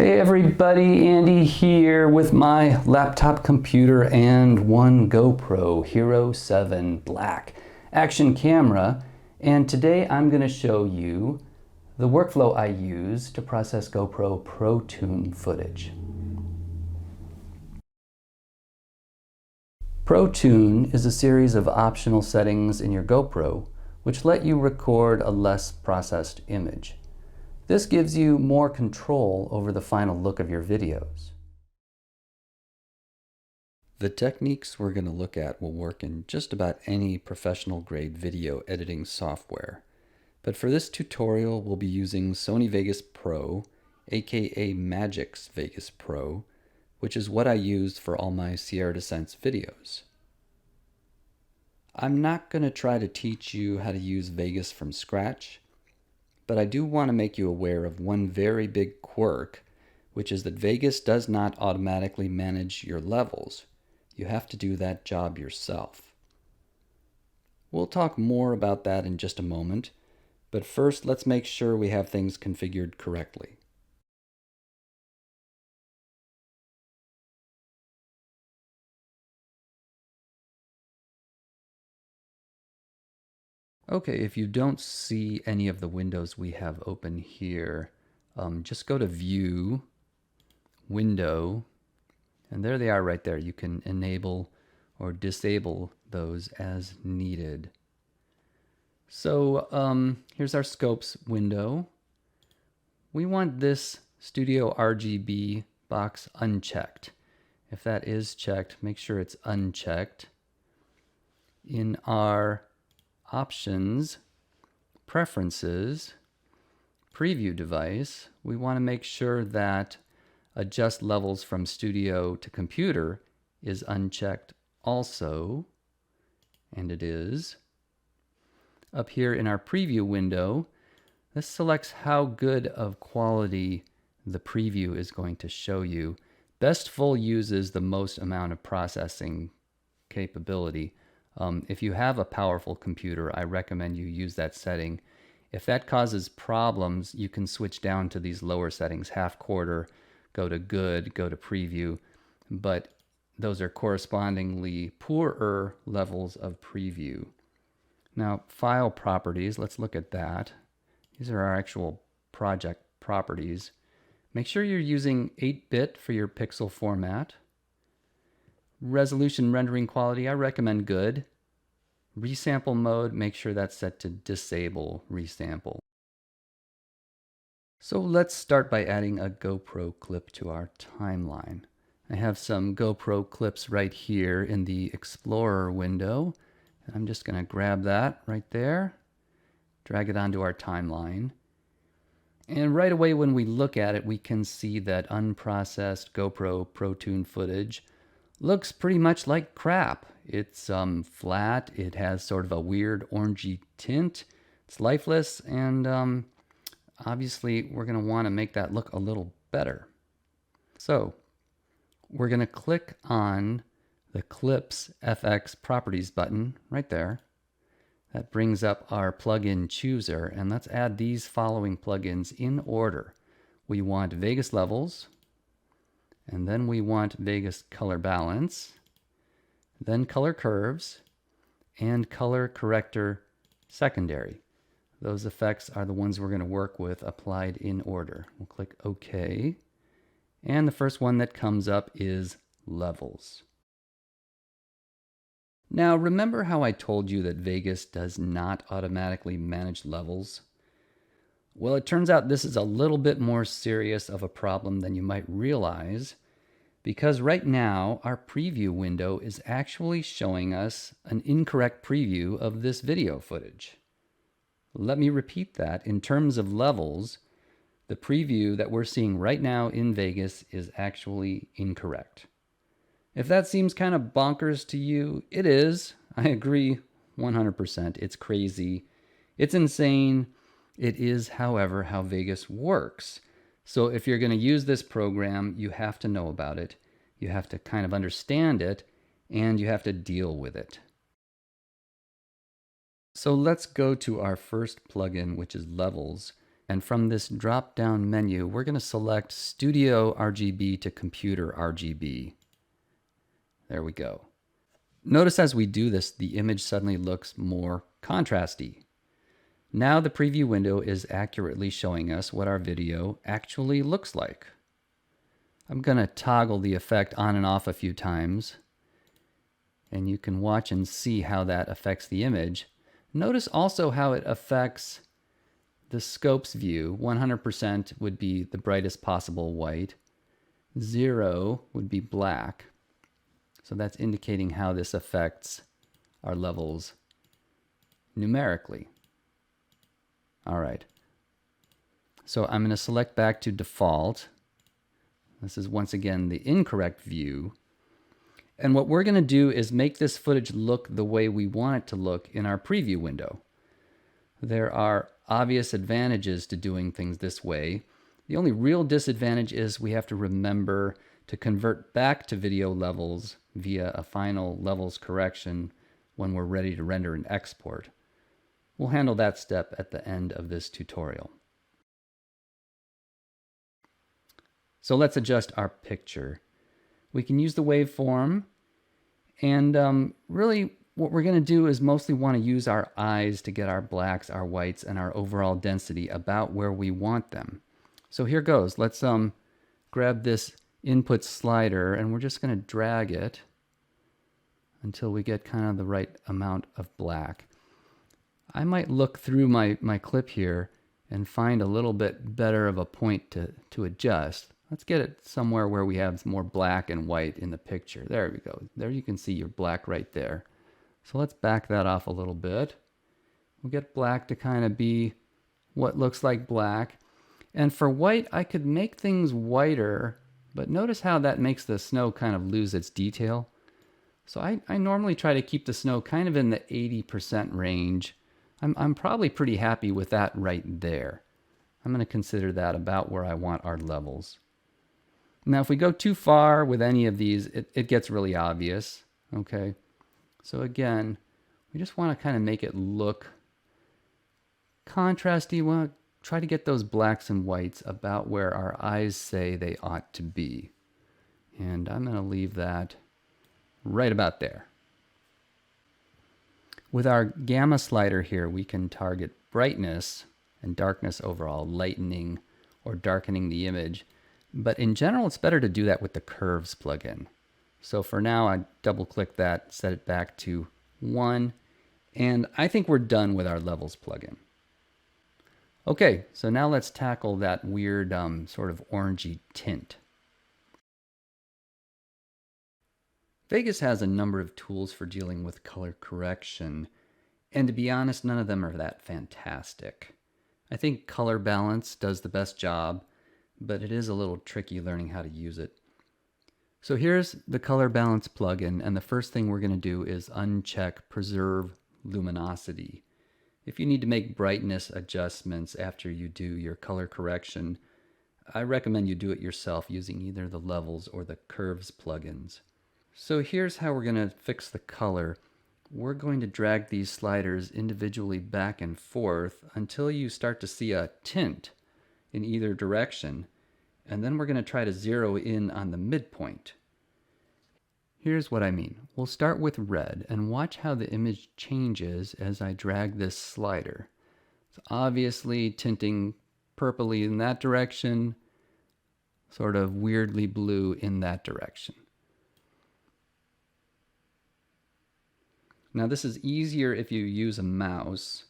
Hey everybody, Andy here with my laptop computer and one GoPro Hero 7 Black action camera, and today I'm going to show you the workflow I use to process GoPro Protune footage. Protune is a series of optional settings in your GoPro which let you record a less processed image. This gives you more control over the final look of your videos. The techniques we're going to look at will work in just about any professional grade video editing software. But for this tutorial, we'll be using Sony Vegas Pro, aka Magix Vegas Pro, which is what I used for all my SierraDescents videos. I'm not going to try to teach you how to use Vegas from scratch, but I do want to make you aware of one very big quirk, which is that Vegas does not automatically manage your levels. You have to do that job yourself. We'll talk more about that in just a moment, but first let's make sure we have things configured correctly. Okay, if you don't see any of the windows we have open here, just go to View, Window, and there they are right there. You can enable or disable those as needed. So here's our scopes window. We want this Studio RGB box unchecked. If that is checked, make sure it's unchecked. In our Options, Preferences, Preview Device, we want to make sure that Adjust Levels from Studio to Computer is unchecked also, and it is. Up here in our preview window, this selects how good of quality the preview is going to show you. Best Full uses the most amount of processing capability. If you have a powerful computer, I recommend you use that setting. If that causes problems, you can switch down to these lower settings, half quarter, go to good, go to preview, but those are correspondingly poorer levels of preview. Now, file properties, let's look at that. These are our actual project properties. Make sure you're using 8-bit for your pixel format. Resolution rendering quality, I recommend good. Resample mode, make sure that's set to disable resample. So let's start by adding a GoPro clip to our timeline. I have some GoPro clips right here in the Explorer window. And I'm just going to grab that right there, drag it onto our timeline. And right away when we look at it, we can see that unprocessed GoPro Protune footage looks pretty much like crap. It's flat, it has sort of a weird orangey tint, it's lifeless, and obviously we're going to want to make that look a little better. So we're going to click on the Clips FX Properties button right there. That brings up our plugin chooser, and let's add these following plugins in order. We want Vegas Levels, and then we want Vegas Color Balance, then Color Curves, and Color Corrector Secondary. Those effects are the ones we're going to work with applied in order. We'll click OK. And the first one that comes up is Levels. Now remember how I told you that Vegas does not automatically manage levels? Well, it turns out this is a little bit more serious of a problem than you might realize, because right now our preview window is actually showing us an incorrect preview of this video footage. Let me repeat that. In terms of levels, the preview that we're seeing right now in Vegas is actually incorrect. If that seems kind of bonkers to you, it is. I agree 100%. It's crazy. It's insane. It is, however, how Vegas works. So if you're going to use this program, you have to know about it. You have to kind of understand it, and you have to deal with it. So let's go to our first plugin, which is Levels, And from this drop-down menu, we're going to select Studio RGB to Computer RGB. There we go. Notice as we do this, the image suddenly looks more contrasty. Now the preview window is accurately showing us what our video actually looks like. I'm going to toggle the effect on and off a few times, and you can watch and see how that affects the image. Notice also how it affects the scope's view. 100% would be the brightest possible white. 0 would be black. So that's indicating how this affects our levels numerically. All right. So I'm going to select back to default. This is once again the incorrect view. And what we're going to do is make this footage look the way we want it to look in our preview window. There are obvious advantages to doing things this way. The only real disadvantage is we have to remember to convert back to video levels via a final levels correction when we're ready to render and export. We'll handle that step at the end of this tutorial. So let's adjust our picture. We can use the waveform, and really what we're going to do is mostly want to use our eyes to get our blacks, our whites, and our overall density about where we want them. So here goes. Let's grab this input slider, and we're just going to drag it until we get kind of the right amount of black. I might look through my clip here and find a little bit better of a point to adjust. Let's get it somewhere where we have more black and white in the picture. There we go. There you can see your black right there. So let's back that off a little bit. We'll get black to kind of be what looks like black. And for white, I could make things whiter, but notice how that makes the snow kind of lose its detail. So I normally try to keep the snow kind of in the 80% range. I'm probably pretty happy with that right there. I'm going to consider that about where I want our levels. Now, if we go too far with any of these, it gets really obvious. Okay. So again, we just want to kind of make it look contrasty. We want to try to get those blacks and whites about where our eyes say they ought to be. And I'm going to leave that right about there. With our gamma slider here, we can target brightness and darkness overall, lightening or darkening the image. But in general, it's better to do that with the curves plugin. So for now, I double click that, set it back to 1, and I think we're done with our levels plugin. Okay, so now let's tackle that weird sort of orangey tint. Vegas has a number of tools for dealing with color correction, and to be honest, none of them are that fantastic. I think color balance does the best job, but it is a little tricky learning how to use it. So here's the color balance plugin, and the first thing we're going to do is uncheck preserve luminosity. If you need to make brightness adjustments after you do your color correction, I recommend you do it yourself using either the levels or the curves plugins. So here's how we're going to fix the color. We're going to drag these sliders individually back and forth until you start to see a tint in either direction. And then we're going to try to zero in on the midpoint. Here's what I mean. We'll start with red and watch how the image changes as I drag this slider. It's obviously tinting purpley in that direction, sort of weirdly blue in that direction. Now this is easier if you use a mouse,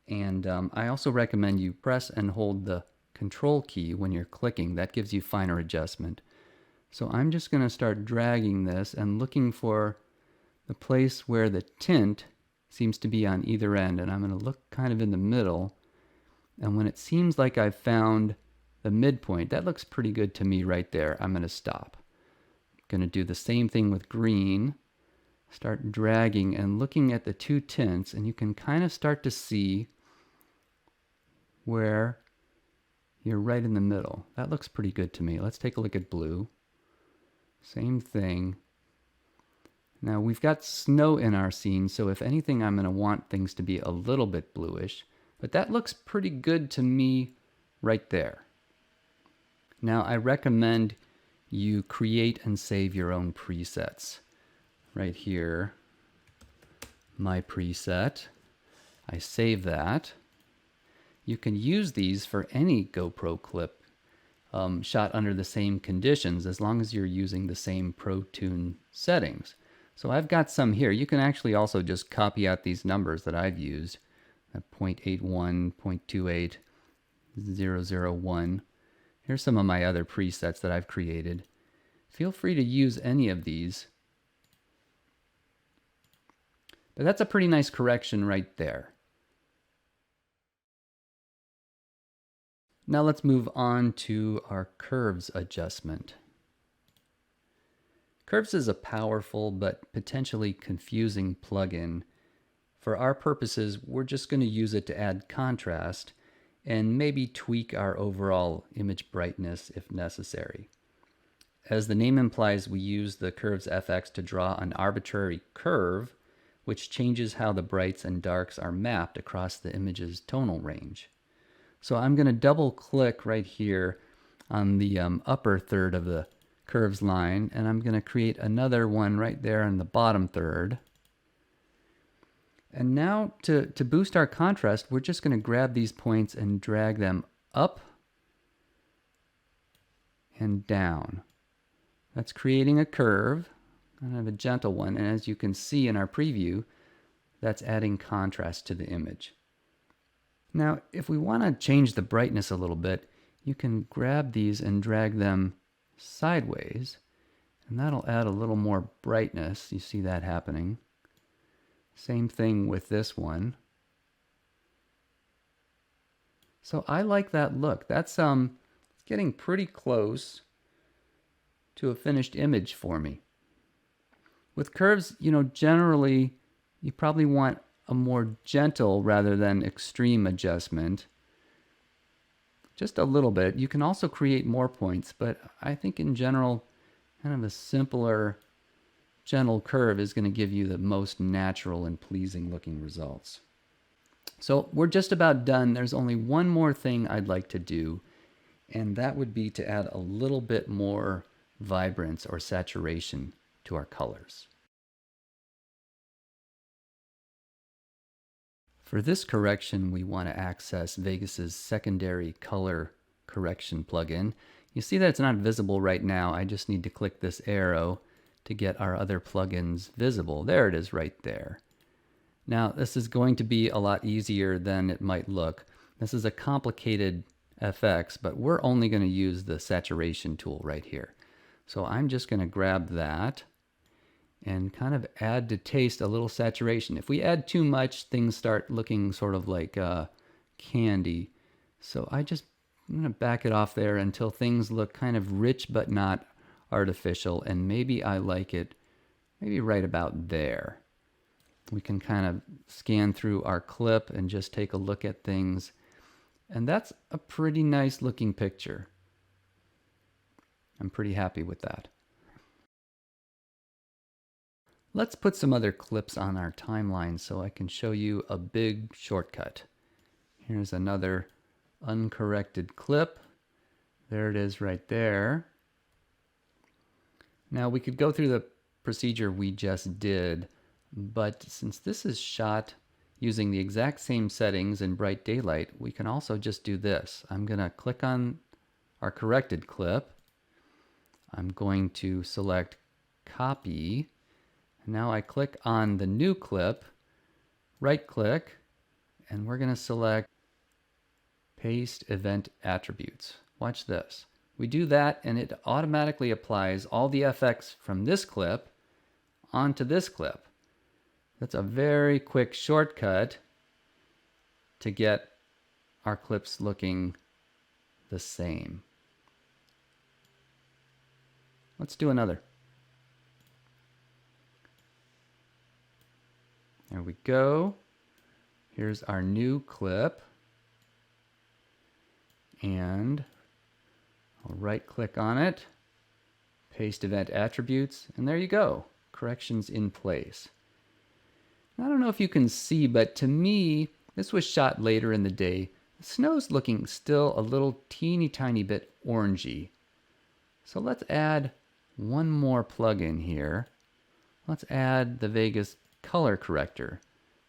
and I also recommend you press and hold the Control key when you're clicking. That gives you finer adjustment. So I'm just going to start dragging this and looking for the place where the tint seems to be on either end, and I'm going to look kind of in the middle, and when it seems like I've found the midpoint, that looks pretty good to me right there, I'm going to stop. I'm going to do the same thing with green. Start dragging and looking at the two tints, and you can kind of start to see where you're right in the middle. That looks pretty good to me. Let's take a look at blue. Same thing. Now we've got snow in our scene, so if anything, I'm going to want things to be a little bit bluish. But that looks pretty good to me right there. Now I recommend you create and save your own presets. Right here, my preset. I save that. You can use these for any GoPro clip shot under the same conditions as long as you're using the same Protune settings. So I've got some here. You can actually also just copy out these numbers that I've used. 0.81, 0.28, 001. Here's some of my other presets that I've created. Feel free to use any of these. But that's a pretty nice correction right there. Now let's move on to our curves adjustment. Curves is a powerful but potentially confusing plugin. For our purposes, we're just going to use it to add contrast and maybe tweak our overall image brightness if necessary. As the name implies, we use the Curves FX to draw an arbitrary curve, which changes how the brights and darks are mapped across the image's tonal range. So I'm going to double click right here on the upper third of the curves line, and I'm going to create another one right there in the bottom third. And now to boost our contrast, we're just going to grab these points and drag them up and down. That's creating a curve, kind of a gentle one, and as you can see in our preview, that's adding contrast to the image. Now, if we want to change the brightness a little bit, you can grab these and drag them sideways, and that'll add a little more brightness. You see that happening. Same thing with this one. So I like that look. That's getting pretty close to a finished image for me. With curves, generally you probably want a more gentle rather than extreme adjustment. Just a little bit. You can also create more points, but I think in general, kind of a simpler, gentle curve is going to give you the most natural and pleasing looking results. So we're just about done. There's only one more thing I'd like to do, and that would be to add a little bit more vibrance or saturation to our colors. For this correction, we want to access Vegas's secondary color correction plugin. You see that it's not visible right now. I just need to click this arrow to get our other plugins visible. There it is right there. Now, this is going to be a lot easier than it might look. This is a complicated FX, but we're only going to use the saturation tool right here. So I'm just going to grab that and kind of add to taste a little saturation. If we add too much, things start looking sort of like candy. So I'm going to back it off there until things look kind of rich but not artificial, and maybe I like it maybe right about there. We can kind of scan through our clip and just take a look at things, and that's a pretty nice looking picture. I'm pretty happy with that. Let's put some other clips on our timeline so I can show you a big shortcut. Here's another uncorrected clip. There it is right there. Now we could go through the procedure we just did, but since this is shot using the exact same settings in bright daylight, we can also just do this. I'm going to click on our corrected clip. I'm going to select copy. Now I click on the new clip, right click, and we're going to select paste event attributes. Watch this. We do that and it automatically applies all the FX from this clip onto this clip. That's a very quick shortcut to get our clips looking the same. Let's do another. There we go. Here's our new clip. And I'll right click on it, paste event attributes, and there you go. Corrections in place. I don't know if you can see, but to me, this was shot later in the day. The snow's looking still a little teeny tiny bit orangey. So let's add one more plugin here. Let's add the Vegas color corrector.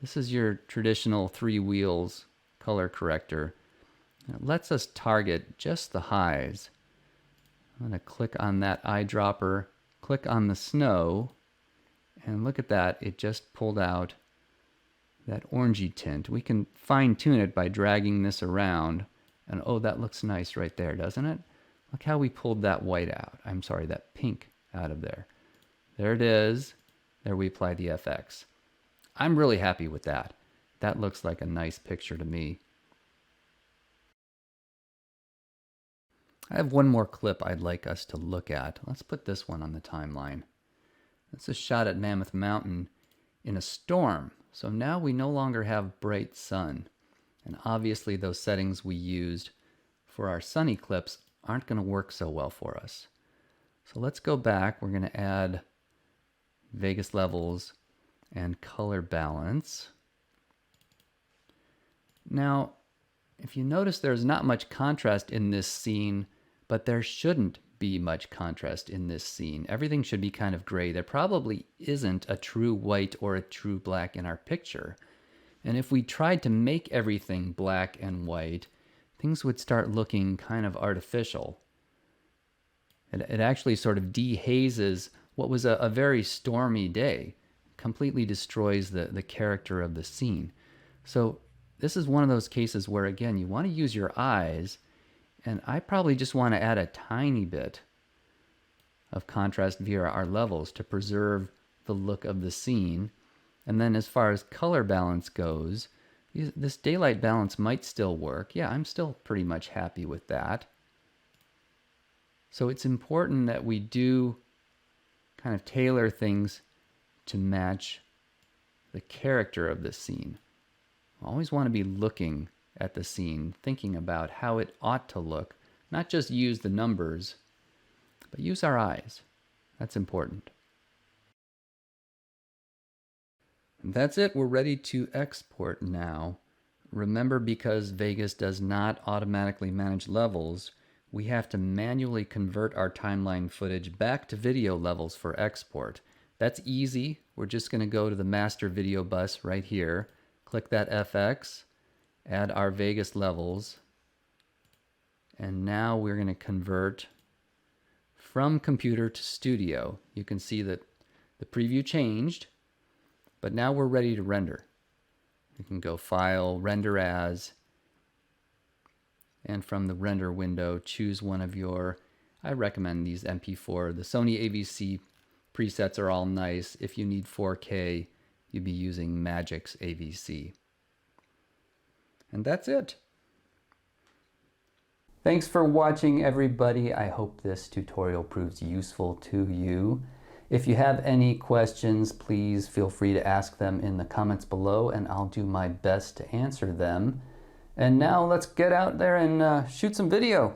This is your traditional 3 wheels color corrector. It lets us target just the highs. I'm going to click on that eyedropper, click on the snow, and look at that, it just pulled out that orangey tint. We can fine tune it by dragging this around, and oh, that looks nice right there, doesn't it? Look how we pulled that white out. I'm sorry, that pink out of there. There it is. There we apply the FX. I'm really happy with that. That looks like a nice picture to me. I have one more clip I'd like us to look at. Let's put this one on the timeline. It's a shot at Mammoth Mountain in a storm. So now we no longer have bright sun. And obviously those settings we used for our sunny clips aren't going to work so well for us. So let's go back. We're going to add Vegas levels and color balance. Now, if you notice, there's not much contrast in this scene, but there shouldn't be much contrast in this scene. Everything should be kind of gray. There probably isn't a true white or a true black in our picture. And if we tried to make everything black and white, things would start looking kind of artificial. It actually sort of dehazes what was a very stormy day, completely destroys the character of the scene. So this is one of those cases where, again, you want to use your eyes, and I probably just want to add a tiny bit of contrast via our levels to preserve the look of the scene. And then as far as color balance goes, this daylight balance might still work. Yeah, I'm still pretty much happy with that. So it's important that we do kind of tailor things to match the character of the scene. I always want to be looking at the scene, thinking about how it ought to look, not just use the numbers, but use our eyes. That's important. And that's it. We're ready to export now. Remember, because Vegas does not automatically manage levels, we have to manually convert our timeline footage back to video levels for export. That's easy. We're just going to go to the master video bus right here, click that FX, add our Vegas levels, and now we're going to convert from computer to studio. You can see that the preview changed, but now we're ready to render. You can go File, Render As, and from the render window, choose one of your, I recommend these MP4. The Sony AVC presets are all nice. If you need 4K, you'd be using Magix AVC. And that's it. Thanks for watching, everybody. I hope this tutorial proves useful to you. If you have any questions, please feel free to ask them in the comments below, and I'll do my best to answer them. And now let's get out there and shoot some video.